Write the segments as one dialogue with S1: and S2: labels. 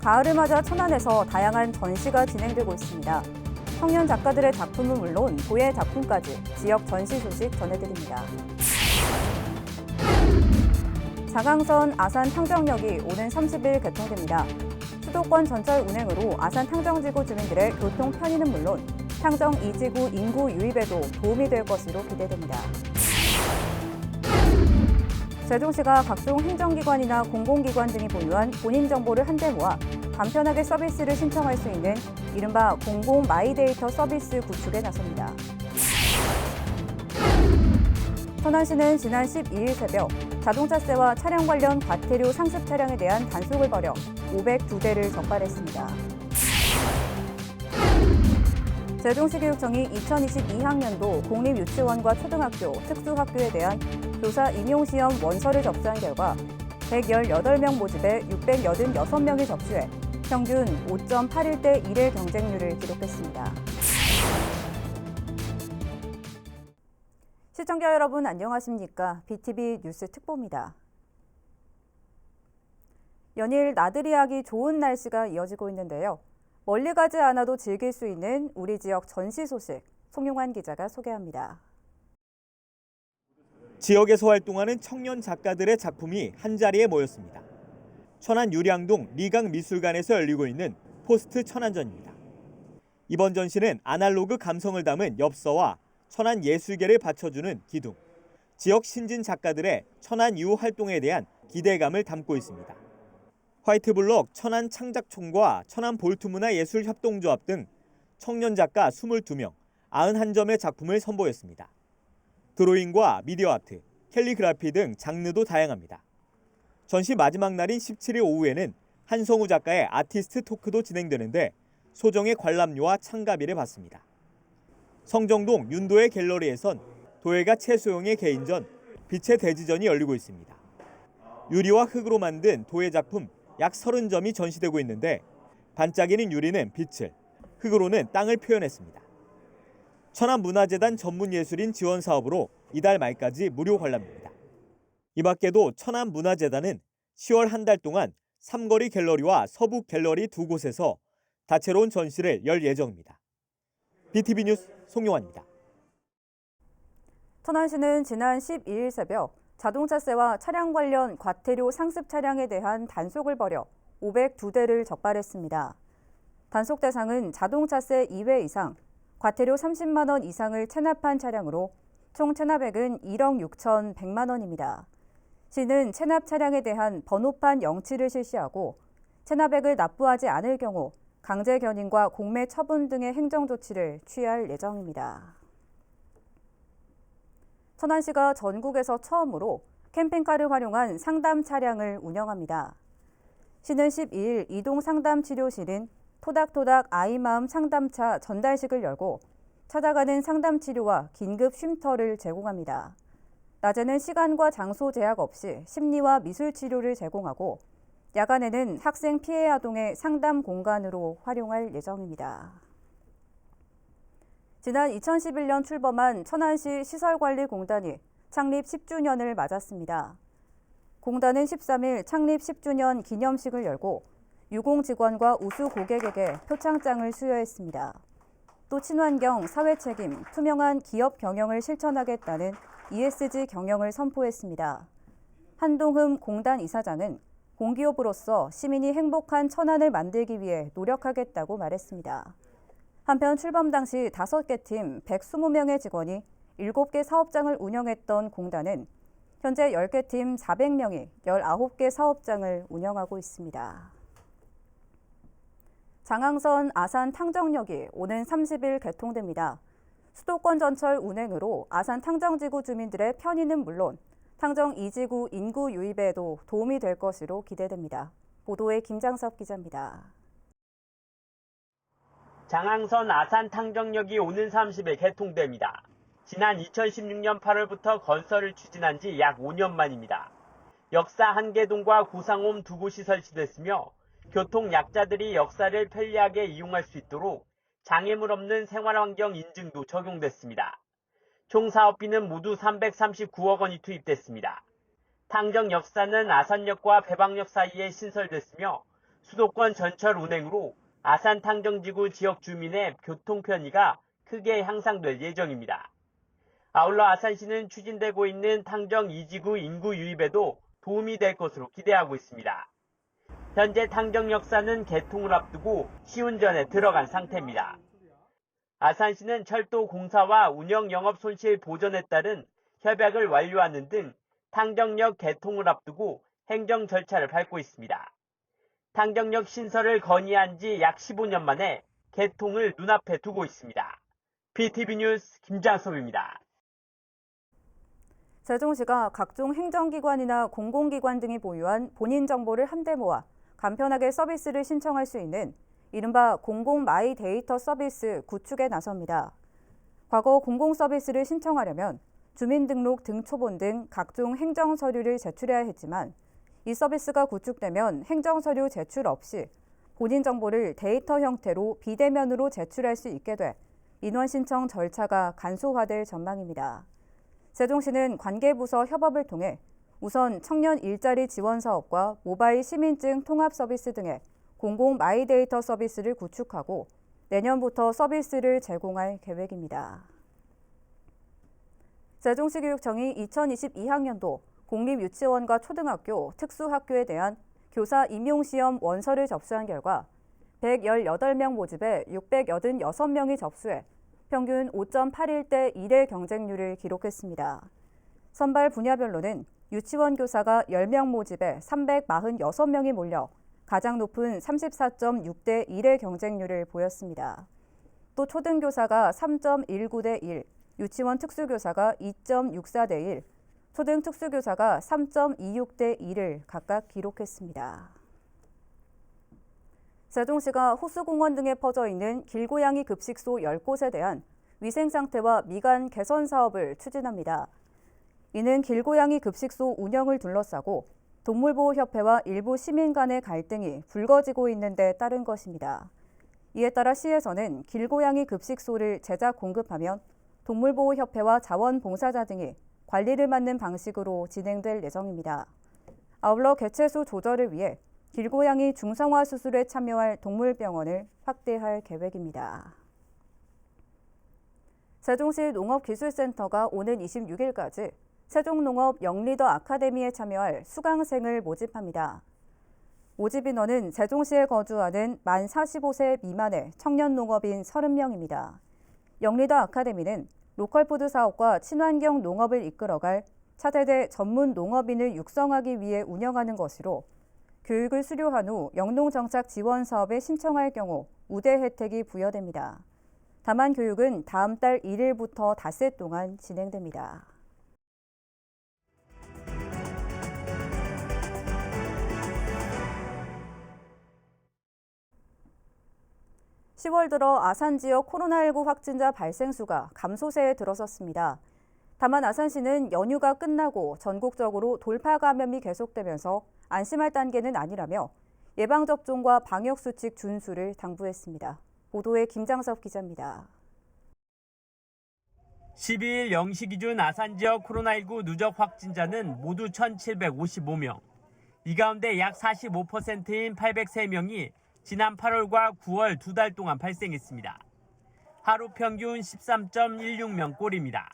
S1: 가을을 맞아 천안에서 다양한 전시가 진행되고 있습니다. 청년 작가들의 작품은 물론 도예 작품까지 지역 전시 소식 전해드립니다. 장항선 아산 탕정역이 오는 30일 개통됩니다. 수도권 전철 운행으로 아산 탕정지구 주민들의 교통 편의는 물론 탕정 2지구 인구 유입에도 도움이 될 것으로 기대됩니다. 세종시가 각종 행정기관이나 공공기관 등이 보유한 본인 정보를 한데 모아 간편하게 서비스를 신청할 수 있는 이른바 공공 마이데이터 서비스 구축에 나섭니다. 천안시는 지난 12일 새벽 자동차세와 차량 관련 과태료 상습 차량에 대한 단속을 벌여 502대를 적발했습니다. 세종시교육청이 2022학년도 공립유치원과 초등학교, 특수학교에 대한 교사 임용시험 원서를 접수한 결과 118명 모집에 686명이 접수해 평균 5.81대 1의 경쟁률을 기록했습니다. 시청자 여러분 안녕하십니까? BTV 뉴스 특보입니다. 연일 나들이 하기 좋은 날씨가 이어지고 있는데요. 멀리 가지 않아도 즐길 수 있는 우리 지역 전시 소식, 송용환 기자가 소개합니다.
S2: 지역에서 활동하는 청년 작가들의 작품이 한자리에 모였습니다. 천안 유량동 리강미술관에서 열리고 있는 포스트 천안전입니다. 이번 전시는 아날로그 감성을 담은 엽서와 천안 예술계를 받쳐주는 기둥, 지역 신진 작가들의 천안 이후 활동에 대한 기대감을 담고 있습니다. 화이트블럭 천안 창작총과 천안 볼트문화예술협동조합 등 청년 작가 22명, 91점의 작품을 선보였습니다. 드로잉과 미디어 아트, 캘리그라피 등 장르도 다양합니다. 전시 마지막 날인 17일 오후에는 한성우 작가의 아티스트 토크도 진행되는데 소정의 관람료와 참가비를 받습니다. 성정동 윤도의 갤러리에선 도예가 최소영의 개인전, 빛의 대지전이 열리고 있습니다. 유리와 흙으로 만든 도예 작품 약 30점이 전시되고 있는데 반짝이는 유리는 빛을, 흙으로는 땅을 표현했습니다. 천안문화재단 전문예술인 지원 사업으로 이달 말까지 무료 관람입니다. 이 밖에도 천안문화재단은 10월 한 달 동안 삼거리 갤러리와 서북 갤러리 두 곳에서 다채로운 전시를 열 예정입니다. BTV 뉴스 송용환입니다.
S1: 천안시는 지난 12일 새벽 자동차세와 차량 관련 과태료 상습 차량에 대한 단속을 벌여 502대를 적발했습니다. 단속 대상은 자동차세 2회 이상, 과태료 30만 원 이상을 체납한 차량으로 총 체납액은 1억 6,100만 원입니다. 시는 체납 차량에 대한 번호판 영치를 실시하고 체납액을 납부하지 않을 경우 강제 견인과 공매 처분 등의 행정조치를 취할 예정입니다. 천안시가 전국에서 처음으로 캠핑카를 활용한 상담 차량을 운영합니다. 시는 12일 이동 상담치료실인 토닥토닥 아이마음 상담차 전달식을 열고 찾아가는 상담 치료와 긴급 쉼터를 제공합니다. 낮에는 시간과 장소 제약 없이 심리와 미술 치료를 제공하고 야간에는 학생 피해 아동의 상담 공간으로 활용할 예정입니다. 지난 2011년 출범한 천안시 시설관리공단이 창립 10주년을 맞았습니다. 공단은 13일 창립 10주년 기념식을 열고 유공 직원과 우수 고객에게 표창장을 수여했습니다. 또 친환경, 사회책임, 투명한 기업 경영을 실천하겠다는 ESG 경영을 선포했습니다. 한동흠 공단 이사장은 공기업으로서 시민이 행복한 천안을 만들기 위해 노력하겠다고 말했습니다. 한편 출범 당시 5개 팀 120명의 직원이 7개 사업장을 운영했던 공단은 현재 10개 팀 400명이 19개 사업장을 운영하고 있습니다. 장항선 아산 탕정역이 오는 30일 개통됩니다. 수도권 전철 운행으로 아산 탕정지구 주민들의 편의는 물론 탕정 2지구 인구 유입에도 도움이 될 것으로 기대됩니다. 보도에 김장섭 기자입니다.
S3: 장항선 아산 탕정역이 오는 30일 개통됩니다. 지난 2016년 8월부터 건설을 추진한 지 약 5년 만입니다. 역사 한계동과 구상홈 두 곳이 설치됐으며 교통 약자들이 역사를 편리하게 이용할 수 있도록 장애물 없는 생활환경 인증도 적용됐습니다. 총 사업비는 모두 339억 원이 투입됐습니다. 탕정 역사는 아산역과 배방역 사이에 신설됐으며 수도권 전철 운행으로 아산 탕정지구 지역 주민의 교통 편의가 크게 향상될 예정입니다. 아울러 아산시는 추진되고 있는 탕정 2지구 인구 유입에도 도움이 될 것으로 기대하고 있습니다. 현재 탕정 역사는 개통을 앞두고 시운전에 들어간 상태입니다. 아산시는 철도 공사와 운영 영업 손실 보전에 따른 협약을 완료하는 등 탕정역 개통을 앞두고 행정 절차를 밟고 있습니다. 탕정역 신설을 건의한 지 약 15년 만에 개통을 눈앞에 두고 있습니다. BTV 뉴스 김장섭입니다.
S1: 세종시가 각종 행정기관이나 공공기관 등이 보유한 본인 정보를 한데 모아 간편하게 서비스를 신청할 수 있는 이른바 공공 마이 데이터 서비스 구축에 나섭니다. 과거 공공 서비스를 신청하려면 주민등록 등초본 등 각종 행정 서류를 제출해야 했지만 이 서비스가 구축되면 행정 서류 제출 없이 본인 정보를 데이터 형태로 비대면으로 제출할 수 있게 돼 민원 신청 절차가 간소화될 전망입니다. 세종시는 관계부서 협업을 통해 우선 청년 일자리 지원 사업과 모바일 시민증 통합 서비스 등의 공공 마이데이터 서비스를 구축하고 내년부터 서비스를 제공할 계획입니다. 세종시 교육청이 2022학년도 공립유치원과 초등학교, 특수학교에 대한 교사 임용시험 원서를 접수한 결과 118명 모집에 686명이 접수해 평균 5.81대 1의 경쟁률을 기록했습니다. 선발 분야별로는 유치원 교사가 10명 모집에 346명이 몰려 가장 높은 34.6대 1의 경쟁률을 보였습니다. 또 초등교사가 3.19대 1, 유치원 특수교사가 2.64대 1, 초등 특수교사가 3.26대 1을 각각 기록했습니다. 세종시가 호수공원 등에 퍼져 있는 길고양이 급식소 10곳에 대한 위생 상태와 미관 개선 사업을 추진합니다. 이는 길고양이 급식소 운영을 둘러싸고 동물보호협회와 일부 시민 간의 갈등이 불거지고 있는 데 따른 것입니다. 이에 따라 시에서는 길고양이 급식소를 제작 공급하면 동물보호협회와 자원봉사자 등이 관리를 맡는 방식으로 진행될 예정입니다. 아울러 개체수 조절을 위해 길고양이 중성화 수술에 참여할 동물병원을 확대할 계획입니다. 세종시 농업기술센터가 오는 26일까지 세종농업 영리더 아카데미에 참여할 수강생을 모집합니다. 모집 인원은 세종시에 거주하는 만 45세 미만의 청년 농업인 30명입니다. 영리더 아카데미는 로컬푸드 사업과 친환경 농업을 이끌어갈 차세대 전문 농업인을 육성하기 위해 운영하는 것으로 교육을 수료한 후 영농정착 지원 사업에 신청할 경우 우대 혜택이 부여됩니다. 다만 교육은 다음 달 1일부터 닷새 동안 진행됩니다. (10월) 들어 아산 지역 코로나19 확진자 발생 수가 감소세에 들어섰습니다. 다만 아산시는 연휴가 끝나고 전국적으로 돌파 감염이 계속되면서 안심할 단계는 아니라며 예방접종과 방역수칙 준수를 당부했습니다. 보도에 김장섭 기자입니다.
S3: 12일 0시 기준 아산 지역 코로나19 누적 확진자는 모두 1,755명. 이 가운데 약 45%인 803명이 지난 8월과 9월 2달 동안 발생했습니다. 하루 평균 13.16명 꼴입니다.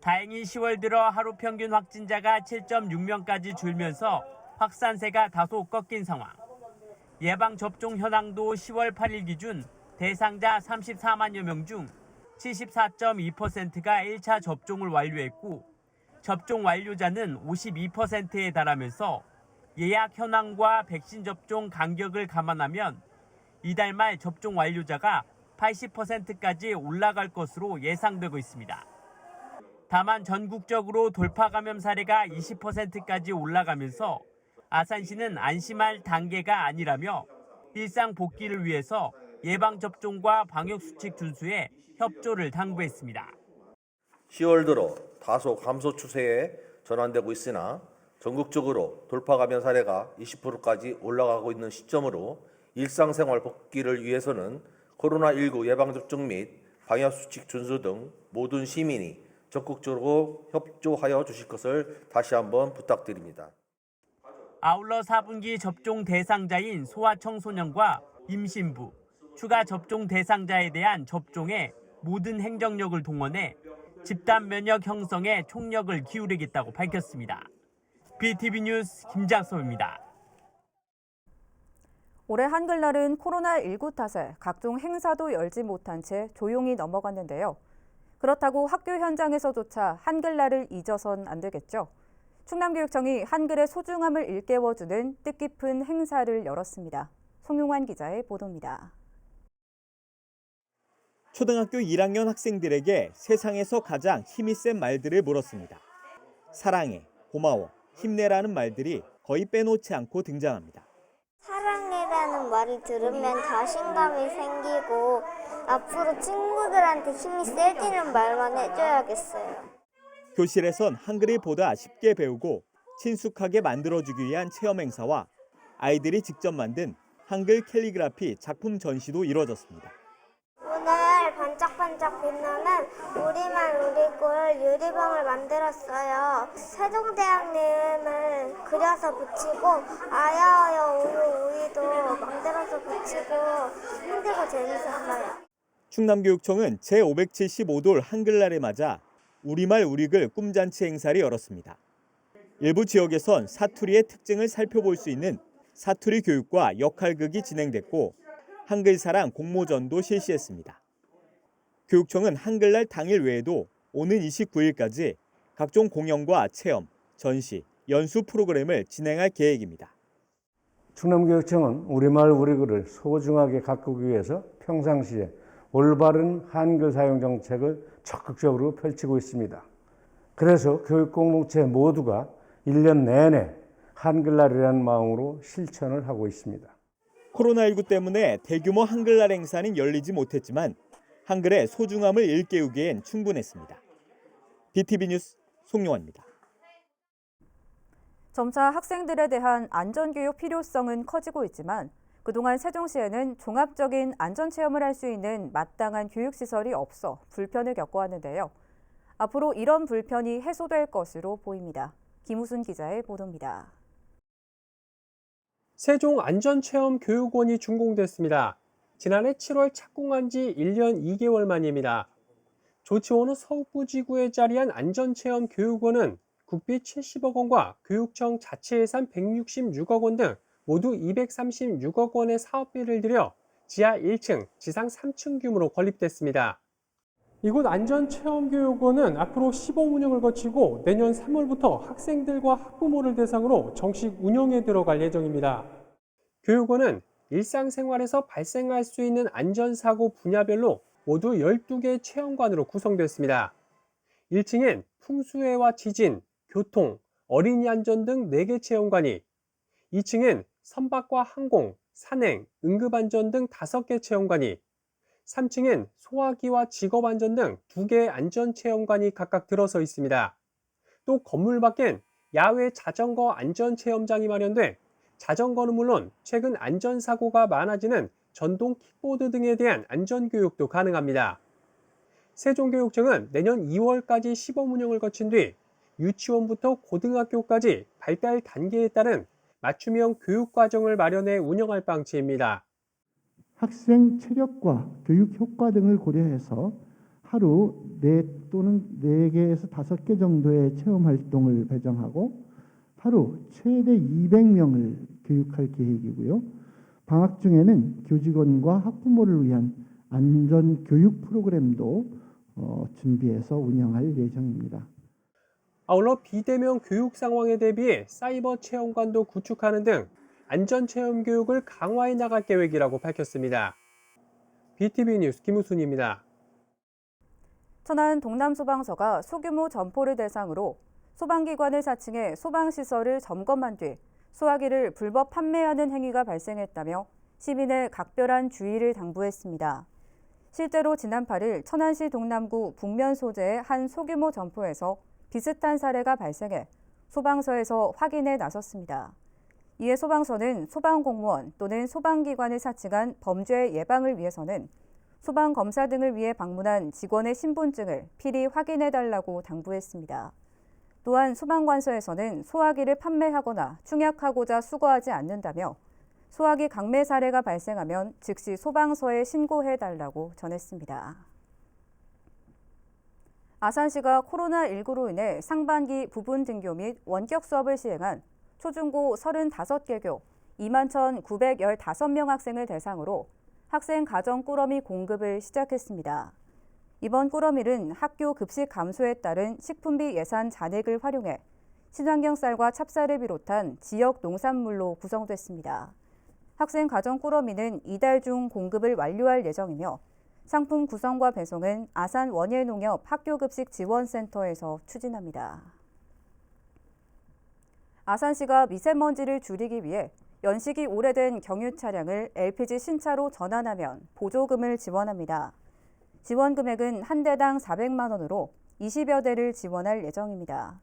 S3: 다행히 10월 들어 하루 평균 확진자가 7.6명까지 줄면서 확산세가 다소 꺾인 상황. 예방접종 현황도 10월 8일 기준 대상자 34만여 명 중 74.2%가 1차 접종을 완료했고 접종 완료자는 52%에 달하면서 예약 현황과 백신 접종 간격을 감안하면 이달 말 접종 완료자가 80%까지 올라갈 것으로 예상되고 있습니다. 다만 전국적으로 돌파 감염 사례가 20%까지 올라가면서 아산시는 안심할 단계가 아니라며 일상 복귀를 위해서 예방접종과 방역수칙 준수에 협조를 당부했습니다.
S4: 10월 들어 다소 감소 추세에 전환되고 있으나 전국적으로 돌파 감염 사례가 20%까지 올라가고 있는 시점으로 일상생활 복귀를 위해서는 코로나19 예방접종 및 방역수칙 준수 등 모든 시민이 적극적으로 협조하여 주실 것을 다시 한번 부탁드립니다.
S3: 아울러 4분기 접종 대상자인 소아청소년과 임신부, 추가 접종 대상자에 대한 접종에 모든 행정력을 동원해 집단 면역 형성에 총력을 기울이겠다고 밝혔습니다. BTV 뉴스 김장섭입니다.
S1: 올해 한글날은 코로나19 탓에 각종 행사도 열지 못한 채 조용히 넘어갔는데요. 그렇다고 학교 현장에서조차 한글날을 잊어선 안 되겠죠. 충남교육청이 한글의 소중함을 일깨워주는 뜻깊은 행사를 열었습니다. 송용환 기자의 보도입니다.
S2: 초등학교 1학년 학생들에게 세상에서 가장 힘이 센 말들을 물었습니다. 사랑해, 고마워, 힘내라는 말들이 거의 빼놓지 않고 등장합니다.
S5: 사랑해라는 말을 들으면 자신감이 생기고 앞으로 친구들한테 힘이 세지는 말만 해줘야겠어요.
S2: 교실에선 한글을 보다 쉽게 배우고 친숙하게 만들어주기 위한 체험 행사와 아이들이 직접 만든 한글 캘리그라피 작품 전시도 이루어졌습니다.
S5: 오늘 반짝반짝 빛나는 우리말 우리꼴 유리병을 만들었어요. 세종대왕님을 그려서 붙이고 아야아야 우유우이도 만들어서 붙이고 힘들고 재밌었어요.
S2: 충남교육청은 제575돌 한글날을 맞아 우리말 우리글 꿈잔치 행사를 열었습니다. 일부 지역에선 사투리의 특징을 살펴볼 수 있는 사투리 교육과 역할극이 진행됐고 한글사랑 공모전도 실시했습니다. 교육청은 한글날 당일 외에도 오는 29일까지 각종 공연과 체험, 전시, 연수 프로그램을 진행할 계획입니다.
S6: 충남교육청은 우리말 우리글을 소중하게 가꾸기 위해서 평상시에 올바른 한글 사용 정책을 적극적으로 펼치고 있습니다. 그래서 교육 공동체 모두가 1년 내내 한글날이라는 마음으로 실천을 하고 있습니다.
S2: 코로나19 때문에 대규모 한글날 행사는 열리지 못했지만 한글의 소중함을 일깨우기엔 충분했습니다. BTV 뉴스 송용환입니다.
S1: 점차 학생들에 대한 안전교육 필요성은 커지고 있지만 그동안 세종시에는 종합적인 안전체험을 할 수 있는 마땅한 교육시설이 없어 불편을 겪어왔는데요. 앞으로 이런 불편이 해소될 것으로 보입니다. 김우순 기자의 보도입니다.
S7: 세종안전체험교육원이 준공됐습니다. 지난해 7월 착공한 지 1년 2개월 만입니다. 조치원호 서북부지구에 자리한 안전체험교육원은 국비 70억 원과 교육청 자체 예산 166억 원 등 모두 236억 원의 사업비를 들여 지하 1층, 지상 3층 규모로 건립됐습니다. 이곳 안전체험교육원은 앞으로 시범 운영을 거치고 내년 3월부터 학생들과 학부모를 대상으로 정식 운영에 들어갈 예정입니다. 교육원은 일상생활에서 발생할 수 있는 안전사고 분야별로 모두 12개 체험관으로 구성됐습니다. 1층엔 풍수해와 지진, 교통, 어린이 안전 등 4개 체험관이, 2층엔 선박과 항공, 산행, 응급안전 등 5개 체험관이, 3층엔 소화기와 직업안전 등 2개의 안전체험관이 각각 들어서 있습니다. 또 건물 밖엔 야외 자전거 안전체험장이 마련돼 자전거는 물론 최근 안전사고가 많아지는 전동 킥보드 등에 대한 안전교육도 가능합니다. 세종교육청은 내년 2월까지 시범 운영을 거친 뒤 유치원부터 고등학교까지 발달 단계에 따른 맞춤형 교육과정을 마련해 운영할 방침입니다.
S8: 학생 체력과 교육 효과 등을 고려해서 하루 4 또는 4개에서 5개 정도의 체험 활동을 배정하고 하루 최대 200명을 교육할 계획이고요. 방학 중에는 교직원과 학부모를 위한 안전교육 프로그램도 준비해서 운영할 예정입니다.
S7: 아울러 비대면 교육 상황에 대비해 사이버 체험관도 구축하는 등 안전체험 교육을 강화해 나갈 계획이라고 밝혔습니다. BTV 뉴스 김우순입니다.
S1: 천안 동남소방서가 소규모 점포를 대상으로 소방기관을 사칭해 소방시설을 점검한 뒤 소화기를 불법 판매하는 행위가 발생했다며 시민의 각별한 주의를 당부했습니다. 실제로 지난 8일 천안시 동남구 북면 소재의 한 소규모 점포에서 비슷한 사례가 발생해 소방서에서 확인에 나섰습니다. 이에 소방서는 소방공무원 또는 소방기관을 사칭한 범죄 예방을 위해서는 소방검사 등을 위해 방문한 직원의 신분증을 필히 확인해달라고 당부했습니다. 또한 소방관서에서는 소화기를 판매하거나 충약하고자 수거하지 않는다며 소화기 강매 사례가 발생하면 즉시 소방서에 신고해달라고 전했습니다. 아산시가 코로나19로 인해 상반기 부분 등교 및 원격 수업을 시행한 초중고 35개교 21,915명 학생을 대상으로 학생 가정 꾸러미 공급을 시작했습니다. 이번 꾸러미는 학교 급식 감소에 따른 식품비 예산 잔액을 활용해 친환경 쌀과 찹쌀을 비롯한 지역 농산물로 구성됐습니다. 학생 가정 꾸러미는 이달 중 공급을 완료할 예정이며 상품 구성과 배송은 아산 원예농협 학교급식 지원센터에서 추진합니다. 아산시가 미세먼지를 줄이기 위해 연식이 오래된 경유 차량을 LPG 신차로 전환하면 보조금을 지원합니다. 지원 금액은 한 대당 400만 원으로 20여 대를 지원할 예정입니다.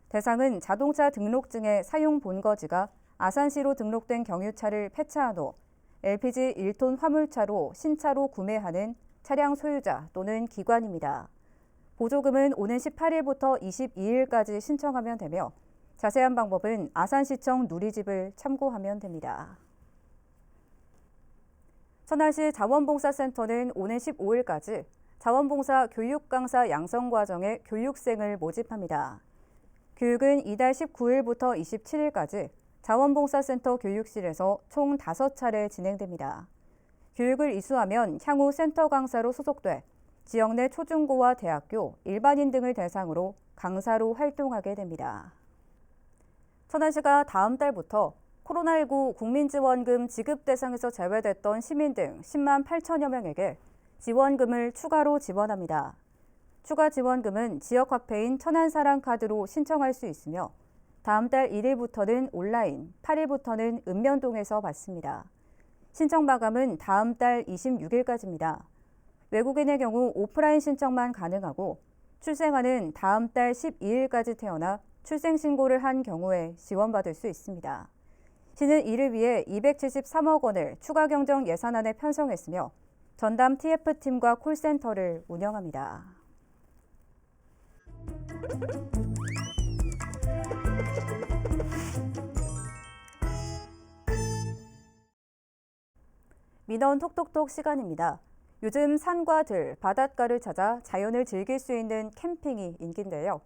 S1: 대상은 자동차 등록증의 사용 본거지가 아산시로 등록된 경유차를 폐차한 후 LPG 1톤 화물차로 신차로 구매하는 차량 소유자 또는 기관입니다. 보조금은 오는 18일부터 22일까지 신청하면 되며 자세한 방법은 아산시청 누리집을 참고하면 됩니다. 천안시 자원봉사센터는 오는 15일까지 자원봉사 교육강사 양성과정의 교육생을 모집합니다. 교육은 이달 19일부터 27일까지 자원봉사센터 교육실에서 총 5차례 진행됩니다. 교육을 이수하면 향후 센터 강사로 소속돼 지역 내 초중고와 대학교, 일반인 등을 대상으로 강사로 활동하게 됩니다. 천안시가 다음 달부터 코로나19 국민지원금 지급 대상에서 제외됐던 시민 등 10만 8천여 명에게 지원금을 추가로 지원합니다. 추가 지원금은 지역화폐인 천안사랑카드로 신청할 수 있으며 다음 달 1일부터는 온라인, 8일부터는 읍면동에서 받습니다. 신청 마감은 다음 달 26일까지입니다. 외국인의 경우 오프라인 신청만 가능하고 출생아는 다음 달 12일까지 태어나 출생신고를 한 경우에 지원받을 수 있습니다. 시는 이를 위해 273억 원을 추가 경정 예산안에 편성했으며 전담 TF팀과 콜센터를 운영합니다. 민원 톡톡톡 시간입니다. 요즘 산과 들, 바닷가를 찾아 자연을 즐길 수 있는 캠핑이 인기인데요.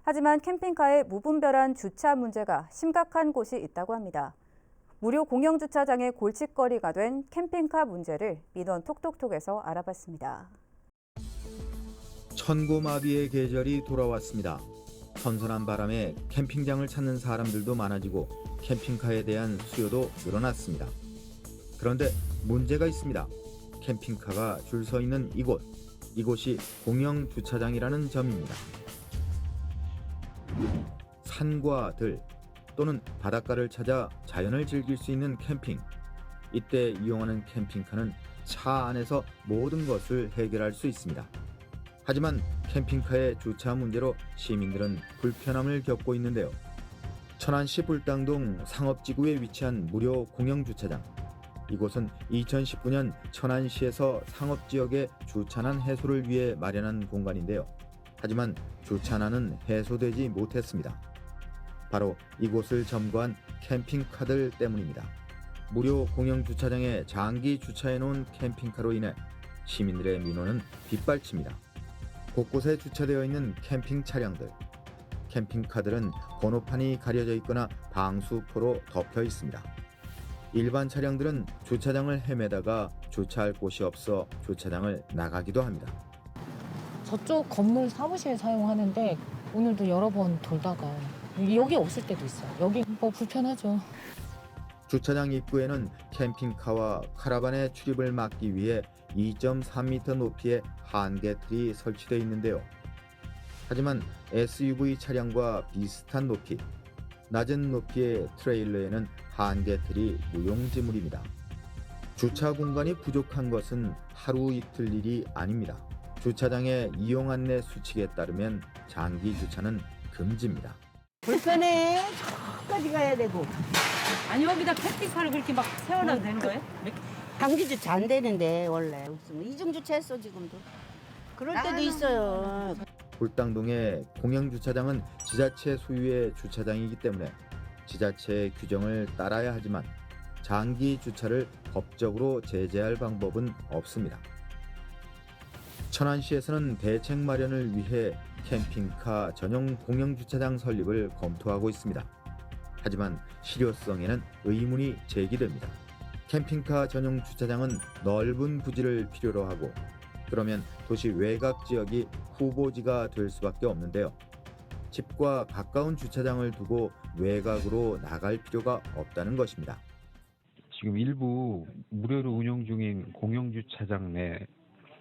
S1: 하지만 캠핑카의 무분별한 주차 문제가 심각한 곳이 있다고 합니다. 무료 공영주차장의 골칫거리가 된 캠핑카 문제를 민원 톡톡톡에서 알아봤습니다.
S9: 천고마비의 계절이 돌아왔습니다. 선선한 바람에 캠핑장을 찾는 사람들도 많아지고 캠핑카에 대한 수요도 늘어났습니다. 그런데 문제가 있습니다. 캠핑카가 줄 서 있는 이곳이 공영주차장이라는 점입니다. 산과 들 또는 바닷가를 찾아 자연을 즐길 수 있는 캠핑. 이때 이용하는 캠핑카는 차 안에서 모든 것을 해결할 수 있습니다. 하지만 캠핑카의 주차 문제로 시민들은 불편함을 겪고 있는데요. 천안시 불당동 상업지구에 위치한 무료 공영주차장. 이곳은 2019년 천안시에서 상업지역의 주차난 해소를 위해 마련한 공간인데요. 하지만 주차난은 해소되지 못했습니다. 바로 이곳을 점거한 캠핑카들 때문입니다. 무료 공영주차장에 장기 주차해놓은 캠핑카로 인해 시민들의 민원은 빗발칩니다. 곳곳에 주차되어 있는 캠핑 차량들. 캠핑카들은 번호판이 가려져 있거나 방수포로 덮여 있습니다. 일반 차량들은 주차장을 헤매다가 주차할 곳이 없어 주차장을 나가기도 합니다.
S10: 저쪽 건물 사무실 사용하는데 오늘도 여러 번 돌다가 여기 없을 때도 있어요. 여기 불편하죠.
S9: 주차장 입구에는 캠핑카와 카라반의 출입을 막기 위해 2.3m 높이의 한계틀이 설치되어 있는데요. 하지만 SUV 차량과 비슷한 높이, 낮은 높이의 트레일러에는 한계틀이 무용지물입니다. 주차 공간이 부족한 것은 하루 이틀 일이 아닙니다. 주차장의 이용 안내 수칙에 따르면 장기 주차는 금지입니다.
S11: 불편해. 저까지 가야 되고.
S12: 아니 여기다 캠핑카를 그렇게 막 세워놔도 되는 거예요?
S11: 단기 주차 안 되는데 원래 없으면 이중 주차했어 지금도. 그럴 때도 있어요.
S9: 돌당동의 공영주차장은 지자체 소유의 주차장이기 때문에 지자체의 규정을 따라야 하지만 장기 주차를 법적으로 제재할 방법은 없습니다. 천안시에서는 대책 마련을 위해 캠핑카 전용 공영주차장 설립을 검토하고 있습니다. 하지만 실효성에는 의문이 제기됩니다. 캠핑카 전용 주차장은 넓은 부지를 필요로 하고 그러면 도시 외곽 지역이 후보지가 될 수밖에 없는데요. 집과 가까운 주차장을 두고 외곽으로 나갈 필요가 없다는 것입니다.
S13: 지금 일부 무료로 운영 중인 공영주차장 내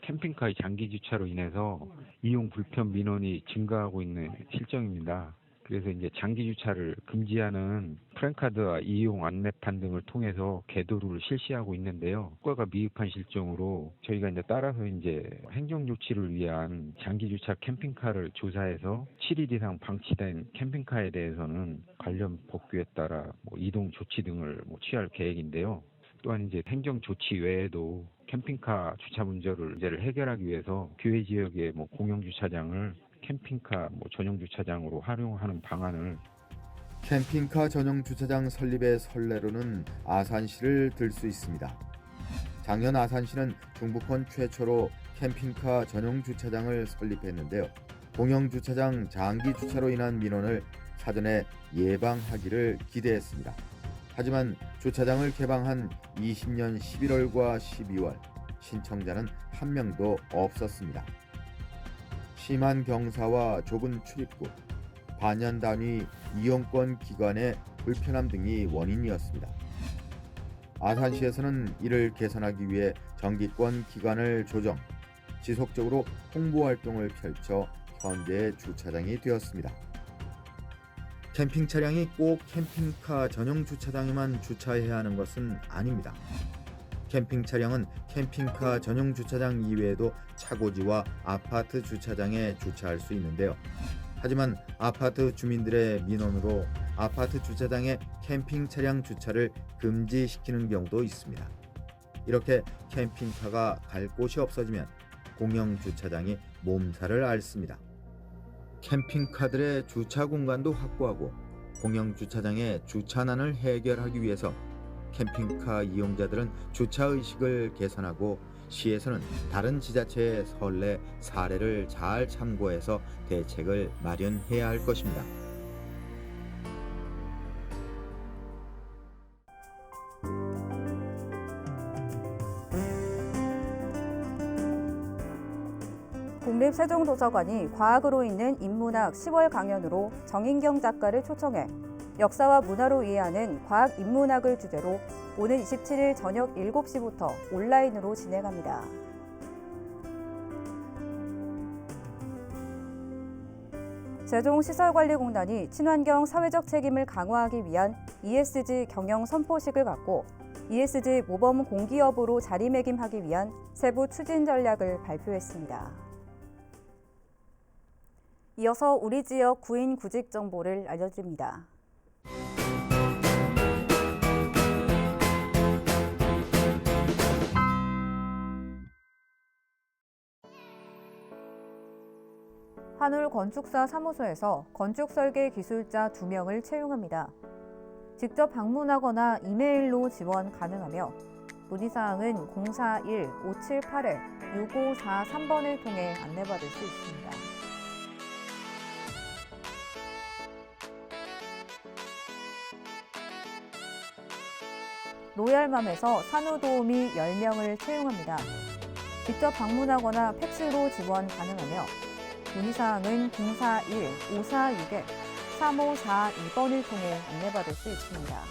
S13: 캠핑카의 장기 주차로 인해서 이용 불편 민원이 증가하고 있는 실정입니다. 그래서 이제 장기 주차를 금지하는 프랜카드와 이용 안내판 등을 통해서 계도를 실시하고 있는데요. 효과가 미흡한 실정으로 저희가 이제 따라서 이제 행정 조치를 위한 장기 주차 캠핑카를 조사해서 7일 이상 방치된 캠핑카에 대해서는 관련 법규에 따라 이동 조치 등을 취할 계획인데요. 또한 이제 행정 조치 외에도 캠핑카 주차 문제를 해결하기 위해서 교외 지역의 공영 주차장을 캠핑카 전용 주차장으로 활용하는 방안을
S9: 캠핑카 전용 주차장 설립의 선례로는 아산시를 들 수 있습니다. 작년 아산시는 중부권 최초로 캠핑카 전용 주차장을 설립했는데요. 공영 주차장 장기 주차로 인한 민원을 사전에 예방하기를 기대했습니다. 하지만 주차장을 개방한 20년 11월과 12월 신청자는 한 명도 없었습니다. 심한 경사와 좁은 출입구, 반년 단위 이용권 기간의 불편함 등이 원인이었습니다. 아산시에서는 이를 개선하기 위해 정기권 기간을 조정, 지속적으로 홍보 활동을 펼쳐 현재의 주차장이 되었습니다. 캠핑 차량이 꼭 캠핑카 전용 주차장에만 주차해야 하는 것은 아닙니다. 캠핑 차량은 캠핑카 전용 주차장 이외에도 차고지와 아파트 주차장에 주차할 수 있는데요. 하지만 아파트 주민들의 민원으로 아파트 주차장에 캠핑 차량 주차를 금지시키는 경우도 있습니다. 이렇게 캠핑카가 갈 곳이 없어지면 공영 주차장이 몸살을 앓습니다. 캠핑카들의 주차 공간도 확보하고 공영 주차장의 주차난을 해결하기 위해서 캠핑카 이용자들은 주차 의식을 개선하고 시에서는 다른 지자체의 선례 사례를 잘 참고해서 대책을 마련해야 할 것입니다.
S1: 국립세종도서관이 과학으로 있는 인문학 10월 강연으로 정인경 작가를 초청해 역사와 문화로 이해하는 과학 인문학을 주제로 오는 27일 저녁 7시부터 온라인으로 진행합니다. 세종시설관리공단이 친환경 사회적 책임을 강화하기 위한 ESG 경영 선포식을 갖고 ESG 모범 공기업으로 자리매김하기 위한 세부 추진 전략을 발표했습니다. 이어서 우리 지역 구인 구직 정보를 알려드립니다. 한울건축사 사무소에서 건축설계 기술자 2명을 채용합니다. 직접 방문하거나 이메일로 지원 가능하며 문의사항은 041-578-6543번을 통해 안내받을 수 있습니다. 로얄맘에서 산후도우미 10명을 채용합니다. 직접 방문하거나 팩스로 지원 가능하며 문의사항은 041-546-3542번을 통해 안내받을 수 있습니다.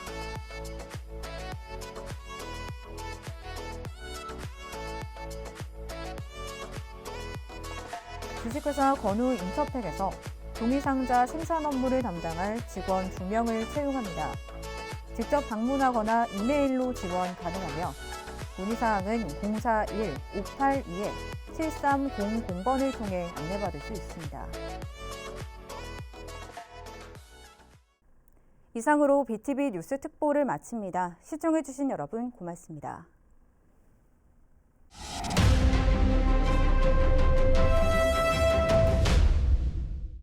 S1: 주식회사 건우 인터팩에서 종이상자 생산 업무를 담당할 직원 2명을 채용합니다. 직접 방문하거나 이메일로 지원 가능하며 문의사항은 041-582-7300번을 통해 안내받을 수 있습니다. 이상으로 BTV 뉴스 특보를 마칩니다. 시청해주신 여러분 고맙습니다.